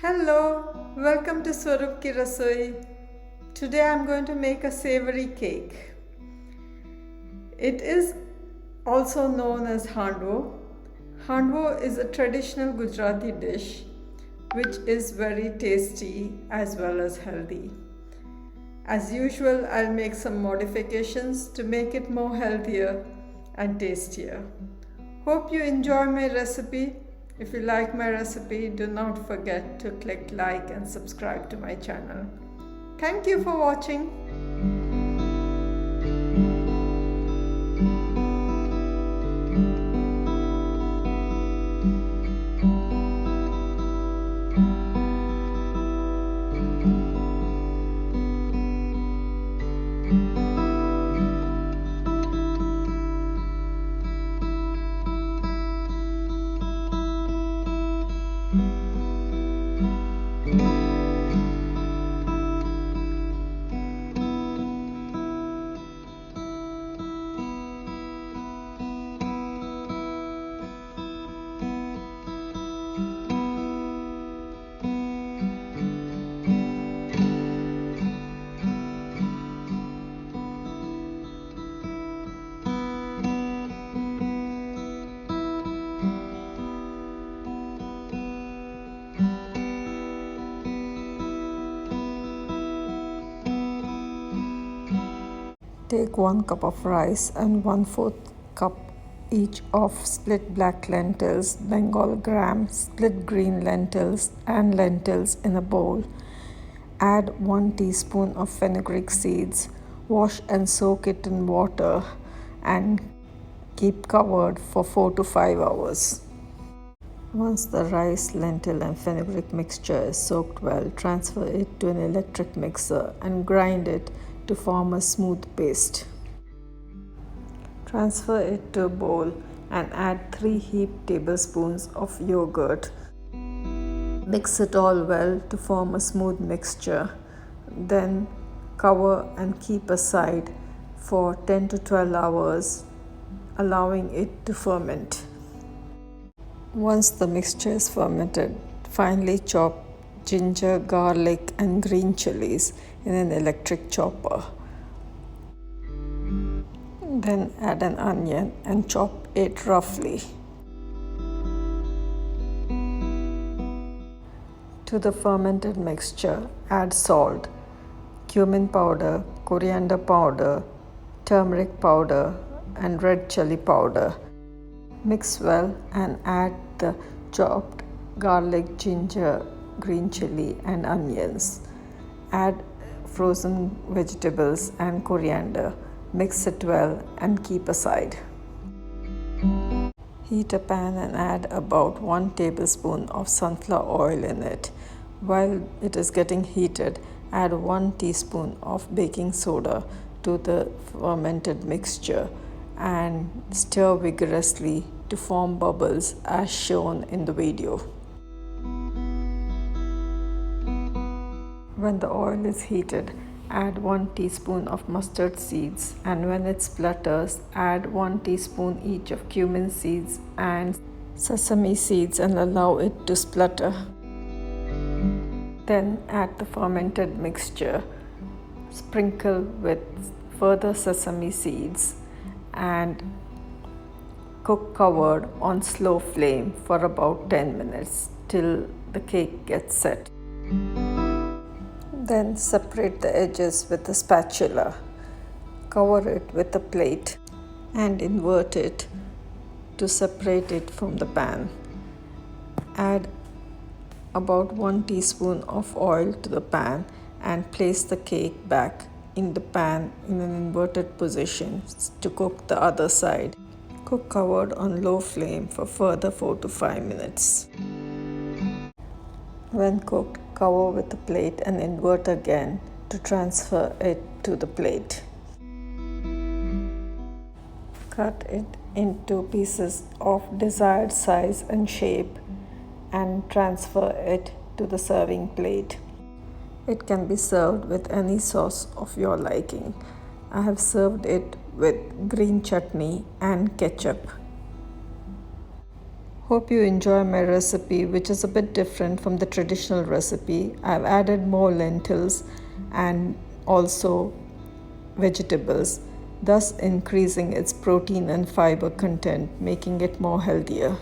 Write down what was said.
Hello, welcome to Swarup Ki Rasoi. Today I am going to make a savoury cake. It is also known as Handovo. Handovo is a traditional Gujarati dish which is very tasty as well as healthy. As usual, I'll make some modifications to make it more healthier and tastier. Hope you enjoy my recipe. If you like my recipe, do not forget to click like and subscribe to my channel. Thank you for watching. Take 1 cup of rice and 1/4 cup each of split black lentils, Bengal gram, split green lentils and lentils in a bowl. Add 1 teaspoon of fenugreek seeds. Wash and soak it in water and keep covered for 4 to 5 hours. Once the rice, lentil and fenugreek mixture is soaked well, transfer it to an electric mixer and grind it to form a smooth paste. Transfer it to a bowl and add 3 heaped tablespoons of yogurt. Mix it all well to form a smooth mixture. Then cover and keep aside for 10 to 12 hours, allowing it to ferment. Once the mixture is fermented, finely chop ginger, garlic and green chillies in an electric chopper. Then add an onion and chop it roughly. To the fermented mixture, add salt, cumin powder, coriander powder, turmeric powder and red chilli powder. Mix well and add the chopped garlic, ginger, green chilli and onions. Add frozen vegetables and coriander. Mix it well and keep aside. Heat a pan and add about 1 tablespoon of sunflower oil in it. While it is getting heated, add 1 teaspoon of baking soda to the fermented mixture and stir vigorously to form bubbles as shown in the video. When the oil is heated, add 1 teaspoon of mustard seeds, and when it splutters, add 1 teaspoon each of cumin seeds and sesame seeds and allow it to splutter. Then add the fermented mixture, sprinkle with further sesame seeds and cook covered on slow flame for about 10 minutes till the cake gets set. Then separate the edges with a spatula. Cover it with a plate and invert it to separate it from the pan. Add about 1 teaspoon of oil to the pan and place the cake back in the pan in an inverted position to cook the other side. Cook covered on low flame for further 4 to 5 minutes. When cooked, cover with a plate and invert again to transfer it to the plate. Cut it into pieces of desired size and shape and transfer it to the serving plate. It can be served with any sauce of your liking. I have served it with green chutney and ketchup. Hope you enjoy my recipe, which is a bit different from the traditional recipe. I've added more lentils and also vegetables, thus increasing its protein and fiber content, making it more healthier.